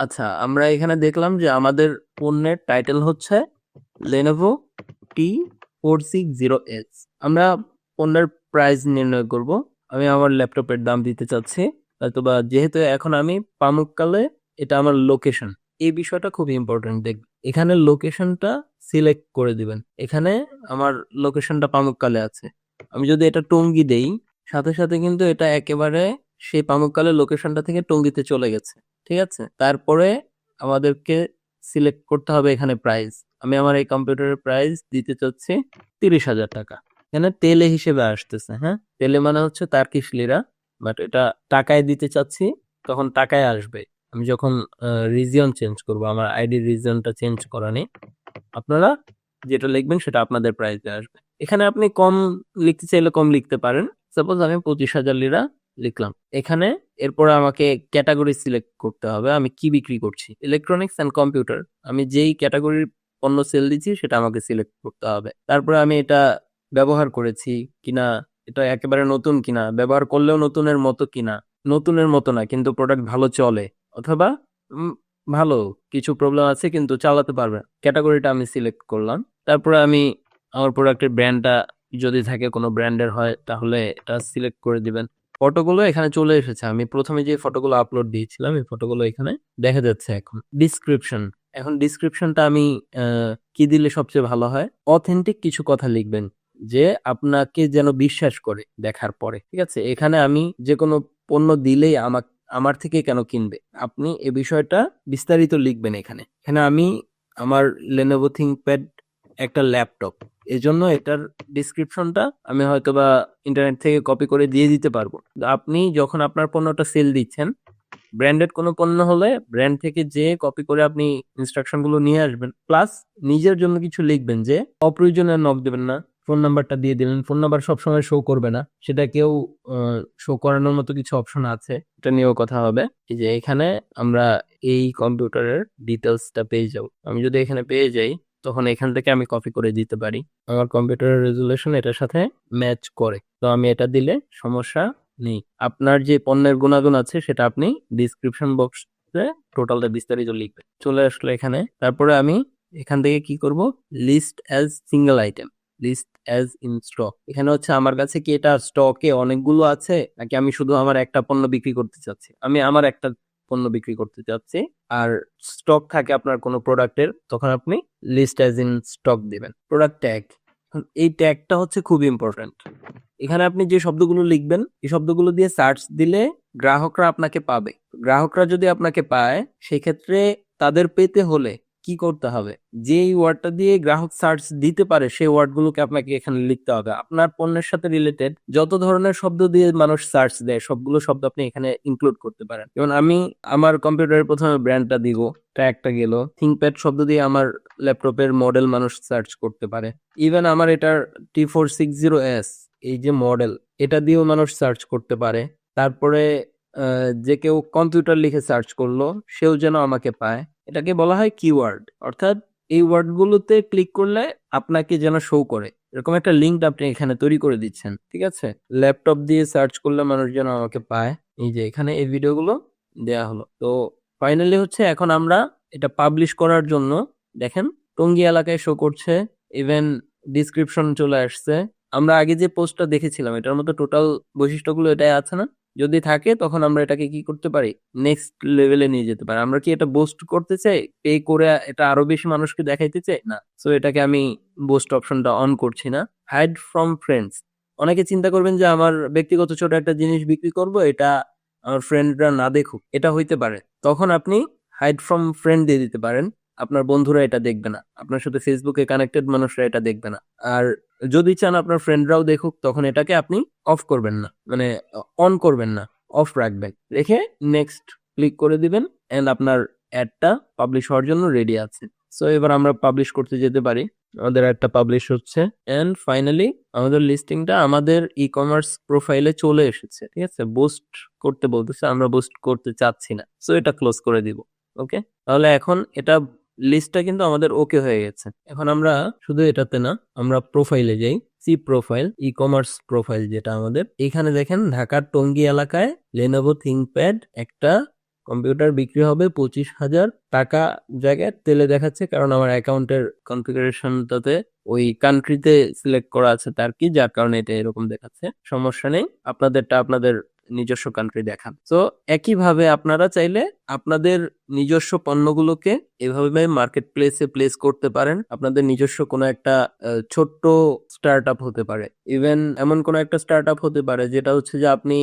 আচ্ছা, আমরা এখানে দেখলাম যে আমাদের পণ্যের টাইটেল হচ্ছে Lenovo T460S। আমরা পণ্যের প্রাইস নির্ণয় করব। আমি আমার ল্যাপটপের দাম দিতে চাচ্ছি, হয়তোবা যেহেতু এখন আমি পামুককালে, এটা আমার লোকেশন, এই বিষয়টা খুব ইম্পর্টেন্ট। দেখবেন এখানে লোকেশনটা সিলেক্ট করে দিবেন। এখানে আমার লোকেশনটা পামুককালে আছে। আমি যদি এটা টঙ্গী দেই, সাথে সাথে কিন্তু এটা একেবারে সেই পামুককালের লোকেশনটা থেকে টঙ্গীতে চলে গেছে। ঠিক আছে, তারপরে আমাদেরকে সিলেক্ট করতে হবে এখানে প্রাইস। আমি আমার এই কম্পিউটারের প্রাইস দিতে চাচ্ছি 30,000 টাকা। এখানে তেলে হিসেবে আসতেছে, হ্যাঁ, তেলে মানে হচ্ছে তার্কিশ লিরা, বাট এটা টাকায় দিতে চাচ্ছি, তখন টাকায় আসবে। আমি যখন রিজিয়ন চেঞ্জ করব, আমার আইডি রিজিয়নটা চেঞ্জ করা নেই, আপনারা যেটা লিখবেন সেটা আপনাদের প্রাইসে আসবে। এখানে আপনি কম লিখতে চাইলে কম লিখতে পারেন। সাপোজ আমি 25,000 লিরা লিখলাম এখানে। এরপরে আমাকে ক্যাটাগরি সিলেক্ট করতে হবে, আমি কি বিক্রি করছি, ইলেকট্রনিক্স অ্যান্ড কম্পিউটার। আমি যেই ক্যাটাগরির পণ্য সেল দিচ্ছি সেটা আমাকে সিলেক্ট করতে হবে। তারপরে আমি এটা ব্যবহার করেছি কিনা, এটা একেবারে নতুন কিনা, ব্যবহার করলেও নতুনের মতো কিনা, নতুনের মতো না কিন্তু প্রোডাক্ট ভালো চলে, অথবা ভালো কিছু প্রবলেম আছে কিন্তু চালাতে পারবে, ক্যাটাগরিটা আমি সিলেক্ট করলাম। তারপরে আমি আমার প্রোডাক্টের ব্র্যান্ডটা যদি থাকে, কোনো ব্র্যান্ডের হয়, তাহলে এটা সিলেক্ট করে দিবেন। ফটোগুলো এখানে চলে এসেছে। আমি প্রথমে যে ফটোগুলো আপলোড দিয়েছিলাম এই ফটোগুলো এখানে দেখা যাচ্ছে। এখন ডিসক্রিপশন, এখন ডিসক্রিপশনটা আমি কি দিলে সবচেয়ে ভালো হয়? অথেন্টিক কিছু কথা লিখবেন, যে আপনাকে যেন বিশ্বাস করে দেখার পরে। ঠিক আছে, এখানে আমি যে কোনো পণ্য দিলেই আমার থেকে কেন কিনবে, আপনি এ বিষয়টা বিস্তারিত লিখবেন এখানে। এখানে আমি আমার Lenovo ThinkPad একটা ল্যাপটপ, এজন্য এটার ডিসক্রিপশনটা আমি হয়তোবা ইন্টারনেট থেকে কপি করে দিয়ে দিতে পারবো। আপনি যখন আপনার পণ্যটা সেল দিচ্ছেন, ব্র্যান্ডেড কোনো পণ্য হলে ব্র্যান্ড থেকে যে কপি করে আপনি ইনস্ট্রাকশন গুলো নিয়ে আসবেন, প্লাস নিজের জন্য কিছু লিখবেন, যে অপ্রয়োজনীয় নক দেবেন না। ফোন নাম্বারটা দিয়ে দিলেন, ফোন নাম্বার সবসময় শো করবে না, সেটা কেউ শো করানোর মতো কিছু অপশন আছে, এটা নিয়েও কথা হবে। এই যে এখানে আমরা এই কম্পিউটারের ডিটেলসটা পেয়ে যাব। আমি যদি এখানে পেয়ে যাই, তখন এখান থেকে আমি কপি করে দিতে পারি। আমার কম্পিউটারের রেজুলেশন এটার সাথে ম্যাচ করে, তো আমি এটা দিলে সমস্যা নেই। আপনার যে পণ্যের গুণাগুণ আছে সেটা আপনি ডিসক্রিপশন বক্সে টোটালটা বিস্তারিত লিখবেন। চলে আসলো এখানে। তারপরে আমি এখান থেকে কি করব, list as single item, list as in stock. এখানে হচ্ছে আমার কাছে কি এটা স্টকে অনেকগুলো আছে, নাকি আমি শুধু আমার একটা পণ্য বিক্রি করতে চাচ্ছি। আমি আমার একটা পণ্য বিক্রি করতে চাচ্ছি, আর স্টক থাকে আপনার কোনো প্রোডাক্টের, তখন আপনি লিস্ট অ্যাজ ইন স্টক দিবেন। প্রোডাক্ট ট্যাগ, এই ট্যাগটা হচ্ছে খুব ইম্পর্ট্যান্ট। এখানে আপনি যে শব্দগুলো লিখবেন, এই শব্দগুলো দিয়ে সার্চ দিলে গ্রাহকরা আপনাকে পাবে। গ্রাহকরা যদি আপনাকে পায়, সেক্ষেত্রে তাদের পেতে হলে কি করতে হবে, যে ওয়ার্ডটা দিয়ে গ্রাহক সার্চ দিতে পারে সেই ওয়ার্ডগুলোকে আপনাকে এখানে লিখতে হবে। আপনার পণ্যের সাথে রিলেটেড যত ধরনের শব্দ দিয়ে মানুষ সার্চ দেয়, সবগুলো শব্দ আপনি এখানে ইনক্লুড করতে পারেন। যেমন আমি আমার কম্পিউটারের প্রথমে ব্র্যান্ডটা দিব, ট্যাগটা গেল। থিংকপ্যাড শব্দ দিয়ে আমার ল্যাপটপের মডেল মানুষ সার্চ করতে পারে। ইভেন আমার এটার T460S, এই যে মডেল, এটা দিয়েও মানুষ সার্চ করতে পারে। তারপরে যে কেউ কম্পিউটার লিখে সার্চ করলো, সেও যেন আমাকে পায়। এটাকে বলা হয় কিওয়ার্ড। অর্থাৎ এই ওয়ার্ডগুলোতে ক্লিক করলে আপনাকে যেন শো করে, এরকম একটা লিঙ্ক আপনি এখানে তৈরি করে দিচ্ছেন। ঠিক আছে, ল্যাপটপ দিয়ে সার্চ করলে মানুষ যেন আমাকে পায়। এই যে এখানে এই ভিডিওগুলো দেয়া হলো। তো ফাইনালি হচ্ছে এখন আমরা এটা পাবলিশ করার জন্য, দেখেন টঙ্গী এলাকায় শো করছে, ইভেন ডিসক্রিপশন চলে আসছে। আমরা আগে যে পোস্টটা দেখেছিলাম এটার মতো টোটাল বৈশিষ্ট্যগুলো এটাই আছে না? যদি থাকে তখন আমরা এটাকে কি করতে পারি, নেক্সট লেভেলে নিয়ে যেতে পারি। আমরা কি এটা বুস্ট করতে চাই, পে করে এটা আরো বেশি মানুষকে দেখাইতে চাই না, সো এটাকে আমি বুস্ট অপশনটা অন করছি না। হাইড ফ্রম ফ্রেন্ডস, অনেকে চিন্তা করবেন যে আমার ব্যক্তিগত ছোট একটা জিনিস বিক্রি করব, এটা আমার ফ্রেন্ডরা না দেখুক, এটা হইতে পারে। তখন আপনি হাইড ফ্রম ফ্রেন্ড দিয়ে দিতে পারেন। আপনার বন্ধুরা এটা দেখবে না, আপনার সাথে ফেসবুকে কানেক্টেড মানুষরা এটা দেখবে না। আর যদি চান আপনার ফ্রেন্ডরাও দেখুক, তখন এটাকে আপনি অফ করবেন না, মানে অন করবেন না, অফ রাখবেন। রেখে নেক্সট ক্লিক করে দিবেন, এন্ড আপনার অ্যাডটা পাবলিশ হওয়ার জন্য রেডি আছে। সো এবার আমরা পাবলিশ করতে যেতে পারি। আমাদের অ্যাডটা পাবলিশ হচ্ছে, এন্ড ফাইনালি আমাদের লিস্টিংটা আমাদের ই কমার্স প্রোফাইলে চলে এসেছে। ঠিক আছে, বুস্ট করতে বলতেছে, আমরা বুস্ট করতে চাচ্ছি না, সো এটা ক্লোজ করে দিব। ওকে, তাহলে এখন এটা লিস্টটা কিন্তু আমাদের ওকে হয়ে গেছে। এখন আমরা শুধু এটাতে না, আমরা প্রোফাইলে যাই, see profile, e commerce profile যেটা আমাদের। এখানে দেখেন ঢাকার টঙ্গী এলাকায় Lenovo ThinkPad একটা কম্পিউটার বিক্রি হবে 25,000 টাকা জায়গায় তেলে দেখাচ্ছে, কারণ আমার অ্যাকাউন্টের কনফিগারেশনটাতে ওই কান্ট্রিতে সিলেক্ট করা আছে তার কি, যার কারণে এটা এরকম দেখাচ্ছে। সমস্যা নেই, আপনাদেরটা আপনাদের নিজস্ব কান্ট্রি দেখান। তো একইভাবে আপনারা চাইলে আপনাদের নিজস্ব পণ্যগুলোকে এভাবে মার্কেট প্লেসে প্লেস করতে পারেন। আপনাদের নিজস্ব কোনো একটা ছোট্ট স্টার্ট আপ হতে পারে, ইভেন এমন কোনো একটা স্টার্ট আপ হতে পারে যেটা হচ্ছে যে আপনি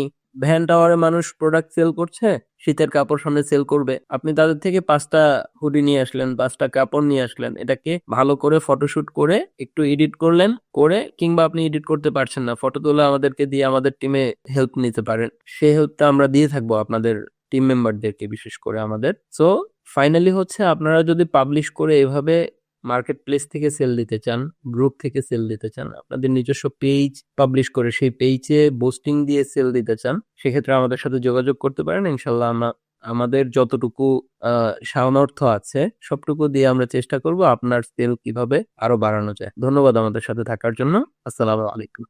ভ্যান টাওয়ারে মানুষ প্রোডাক্ট সেল করছে, শীতের কাপড় সামনে সেল করবে, আপনি তাদের থেকে 5টা হুডি নিয়ে আসলেন, 5টা কাপড় নিয়ে আসলেন, এটাকে ভালো করে ফটোশুট করে একটু এডিট করলেন, করে কিংবা আপনি এডিট করতে পারছেন না, ফটো তুলে আমাদেরকে দিয়ে আমাদের টিমে হেল্প নিতে পারেন, সেই হেল্পটা আমরা দিয়ে থাকবো আপনাদের টিম মেম্বারদেরকে, বিশেষ করে আমাদের। সো ফাইনালি হচ্ছে আপনারা যদি পাবলিশ করে এভাবে মার্কেট প্লেস থেকে সেল দিতে চান, গ্রুপ থেকে সেল দিতে চান, আপনাদের নিজস্ব পেজ পাবলিশ করে সেই পেজে বুস্টিং দিয়ে সেল দিতে চান, সেক্ষেত্রে আমাদের সাথে যোগাযোগ করতে পারেন। ইনশাল্লাহ আমরা আমাদের যতটুকু সামর্থ্য আছে সবটুকু দিয়ে আমরা চেষ্টা করব আপনার সেল কিভাবে আরো বাড়ানো যায়। ধন্যবাদ আমাদের সাথে থাকার জন্য। আসসালামু আলাইকুম।